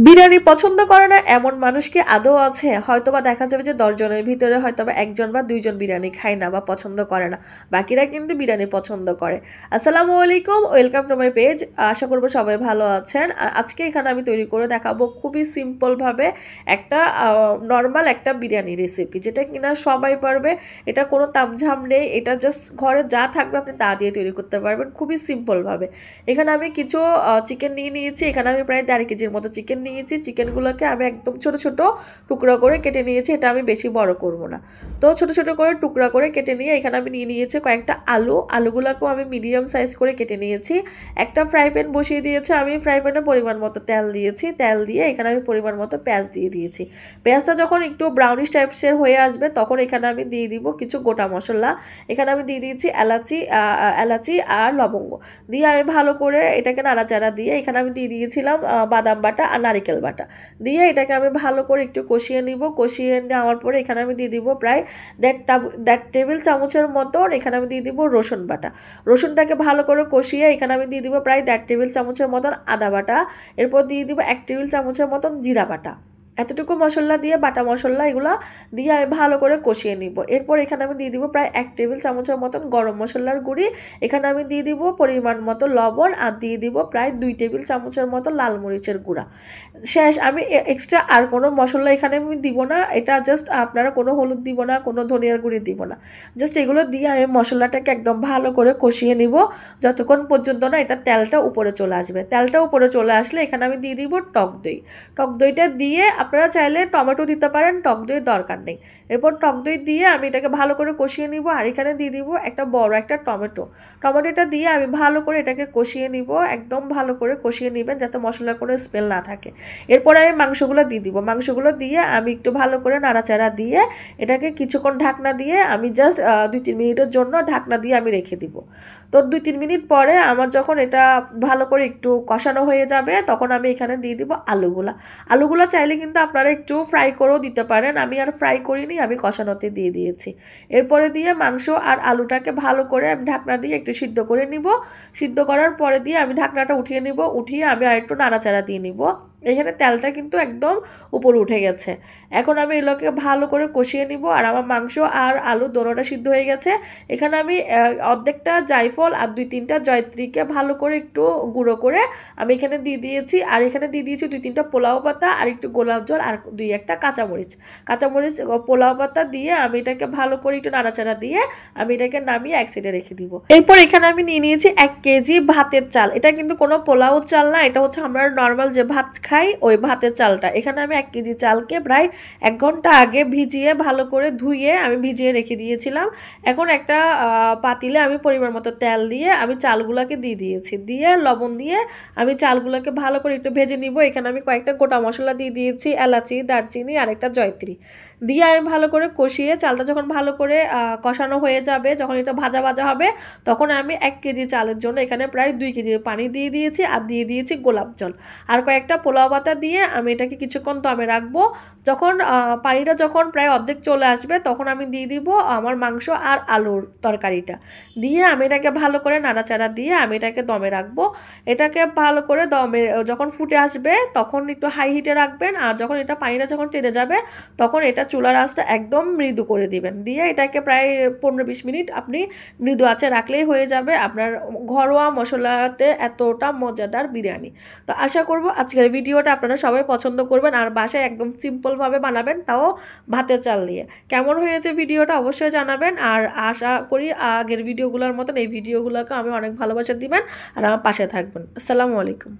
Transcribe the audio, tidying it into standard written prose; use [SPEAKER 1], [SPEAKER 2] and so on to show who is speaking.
[SPEAKER 1] বিরিয়ানি পছন্দ করে না এমন মানুষ কি আদৌ আছে? হয়তোবা দেখা যাবে যে ১০ জনের ভিতরে হয়তোবা ১ জন বা ২ জন বিরিয়ানি খায় না বা পছন্দ করে না। বাকিরা কিন্তু বিরিয়ানি পছন্দ করে। আসসালামু আলাইকুম, ওয়েলকাম টু মাই পেজ। আশা করব সবাই ভালো আছেন। আর আজকে এখানে আমি তৈরি করে দেখাবো খুবই সিম্পলভাবে একটা নরমাল একটা বিরিয়ানি রেসিপি, যেটা কিনা সবাই পারবে। এটা কোনো তামঝাম নেই, এটা জাস্ট ঘরে যা থাকবে আপনি তা দিয়ে তৈরি করতে পারবেন খুবই সিম্পলভাবে। এখানে আমি কিছু চিকেন নিয়ে নিয়েছি। এখানে আমি প্রায় ১.৫ কেজির মতো চিকেন নিয়েছি। চিকেনগুলোকে আমি একদম ছোট ছোট টুকরা করে কেটে নিয়েছি। এটা আমি বেশি বড় করব না। তো ছোট ছোট করে টুকরা করে কেটে নিয়ে এখানে আমি নিয়ে নিয়েছি কয়েকটা আলুগুলোকেও আমি মিডিয়াম সাইজ করে কেটে নিয়েছি। একটা ফ্রাই প্যান বসিয়ে দিয়েছি। আমি ফ্রাই প্যানে পরিমাণ মতো তেল দিয়েছি। তেল দিয়ে এখানে আমি পরিমাণ মতো পেঁয়াজ দিয়ে দিয়েছি। পেঁয়াজটা যখন একটু ব্রাউনিশ টাইপসের হয়ে আসবে তখন এখানে আমি দিয়ে দিব কিছু গোটা মশলা। এখানে আমি দিয়ে দিয়েছি এলাচি আর লবঙ্গ দিয়ে আমি ভালো করে এটাকে নাড়াচাড়া দিয়ে এখানে আমি দিয়ে দিয়েছিলাম বাদাম বাটা আর নারিকেল বাটা দিয়ে এটাকে আমি ভালো করে একটু কষিয়ে নিব। কষিয়ে নেওয়ার পরে এখানে আমি দিয়ে দিব প্রায় ১.৫ টেবিল চামচের মতন এখানে আমি দিয়ে দিব রসুন বাটা। রসুনটাকে ভালো করে কষিয়ে এখানে আমি দিয়ে দিব প্রায় ১.৫ টেবিল চামচের মতন আদা বাটা। এরপর দিয়ে দিব ১ টেবিল চামচের মতন জিরা বাটা। এতটুকু মশলা দিয়ে বাটা মশলা এগুলো দিয়ে আমি ভালো করে কষিয়ে নিব। এরপর এখানে আমি দিয়ে দিব প্রায় ১ টেবিল চামচের মতন গরম মশলার গুঁড়ি। এখানে আমি দিয়ে দিব পরিমাণ মতো লবণ আর দিয়ে দিব প্রায় ২ টেবিল চামচের মতো লাল মরিচের গুঁড়া। শেষ, আমি এক্সট্রা আর কোনো মশলা এখানে আমি দিব না। এটা জাস্ট আপনারা কোনো হলুদ দিব না, কোনো ধনিয়ার গুঁড়ি দিব না। জাস্ট এগুলো দিয়ে আমি মশলাটাকে একদম ভালো করে কষিয়ে নিব যতক্ষণ পর্যন্ত না এটা তেলটা উপরে চলে আসবে। তেলটা উপরে চলে আসলে এখানে আমি দিয়ে দিব টক দই। টক দইটা দিয়ে আপনারা চাইলে টমেটো দিতে পারেন, টক দই দরকার নেই। এরপর টক দই দিয়ে আমি এটাকে ভালো করে কষিয়ে নিব। আর এখানে দিয়ে দিব একটা বড় একটা টমেটোটা দিয়ে আমি ভালো করে এটাকে কষিয়ে নিব। একদম ভালো করে কষিয়ে নেবেন যাতে মশলার কোনো স্মেল না থাকে। এরপর আমি মাংসগুলো দিয়ে দিব। মাংসগুলো দিয়ে আমি একটু ভালো করে নাড়াচাড়া দিয়ে এটাকে কিছুক্ষণ ঢাকনা দিয়ে আমি জাস্ট ২-৩ মিনিটের জন্য ঢাকনা দিয়ে আমি রেখে দিব। তো ২-৩ মিনিট পরে আমার যখন এটা ভালো করে একটু কষানো হয়ে যাবে তখন আমি এখানে দিয়ে দিব আলুগুলো চাইলে কিন্তু আপনারা একটু ফ্রাই করেও দিতে পারেন। আমি আর ফ্রাই করিনি, আমি কষানোতে দিয়ে দিয়েছি। এরপরে দিয়ে মাংস আর আলুটাকে ভালো করে আমি ঢাকনা দিয়ে একটু সিদ্ধ করে নিব। সিদ্ধ করার পরে দিয়ে আমি ঢাকনাটা উঠিয়ে নিব। উঠিয়ে আমি আর একটু নাড়াচাড়া দিয়ে নিব। এখানে তেলটা কিন্তু একদম উপরে উঠে গেছে। এখন আমি এগুলোকে ভালো করে কষিয়ে নিব। আর আমার মাংস আর আলু দোনোটা সিদ্ধ হয়ে গেছে। এখানে আমি অর্ধেকটা জায়ফল আর ২-৩টা জয়ত্রীকে ভালো করে একটু গুঁড়ো করে আমি এখানে দিয়ে দিয়েছি। আর এখানে দিয়ে দিয়েছি ২-৩টা পোলাও পাতা আর একটু গোলাপ জল আর ২-১টা কাঁচামরিচ পোলাও পাতা দিয়ে আমি এটাকে ভালো করে একটু নাড়াচাড়া দিয়ে আমি এটাকে নামিয়ে এক সাইডে রেখে দিব। এরপর এখানে আমি নিয়ে নিয়েছি ১ কেজি ভাতের চাল। এটা কিন্তু কোনো পোলাও চাল না, এটা হচ্ছে আমরা নর্মাল যে ভাত খাই ওই ভাতের চালটা। এখানে আমি ১ কেজি চালকে প্রায় ১ ঘন্টা আগে ভিজিয়ে ভালো করে ধুয়ে আমি ভিজিয়ে রেখে দিয়েছিলাম। এখন একটা পাতিলে আমি পরিমাণ মতো তেল দিয়ে আমি চালগুলোকে দিয়ে দিয়েছি। দিয়ে লবণ দিয়ে আমি চালগুলোকে ভালো করে একটু ভেজে নিব। এখানে আমি কয়েকটা গোটা মশলা দিয়ে দিয়েছি, এলাচি, দারচিনি আর একটা জয়ত্রী দিয়ে আমি ভালো করে কষিয়ে চালটা যখন ভালো করে কষানো হয়ে যাবে, যখন এটা ভাজা ভাজা হবে তখন আমি ১ কেজি চালের জন্য এখানে প্রায় ২ কেজি পানি দিয়ে দিয়েছি আর দিয়ে দিয়েছি গোলাপ জল আর কয়েকটা পোলাও পাতা দিয়ে আমি এটাকে কিছুক্ষণ দমে রাখবো। যখন পানিটা যখন প্রায় অর্ধেক চলে আসবে তখন আমি দিয়ে দিব আমার মাংস আর আলুর তরকারিটা দিয়ে আমি এটাকে ভালো করে নাড়াচাড়া দিয়ে আমি এটাকে দমে রাখবো। এটাকে ভালো করে দমে যখন ফুটে আসবে তখন একটু হাই হিটে রাখবেন। আর যখন এটা পানিটা যখন টেনে যাবে তখন এটা চুলার আঁচটা একদম মৃদু করে দিবেন। দিয়ে এটাকে প্রায় ১৫-২০ মিনিট আপনি মৃদু আঁচে রাখলেই হয়ে যাবে আপনার ঘরোয়া মশলাতে এতটা মজাদার বিরিয়ানি। তো আশা করব আজকের ভিডিওটা আপনারা সবাই পছন্দ করবেন আর বাসায় একদম সিম্পলভাবে বানাবেন, তাও ভাতের চাল দিয়ে। কেমন হয়েছে ভিডিওটা অবশ্যই জানাবেন। আর আশা করি আগের ভিডিওগুলোর মতন এই ভিডিওগুলোকে আমি অনেক ভালোবাসা দিবেন আর আমার পাশে থাকবেন। আসসালামু আলাইকুম।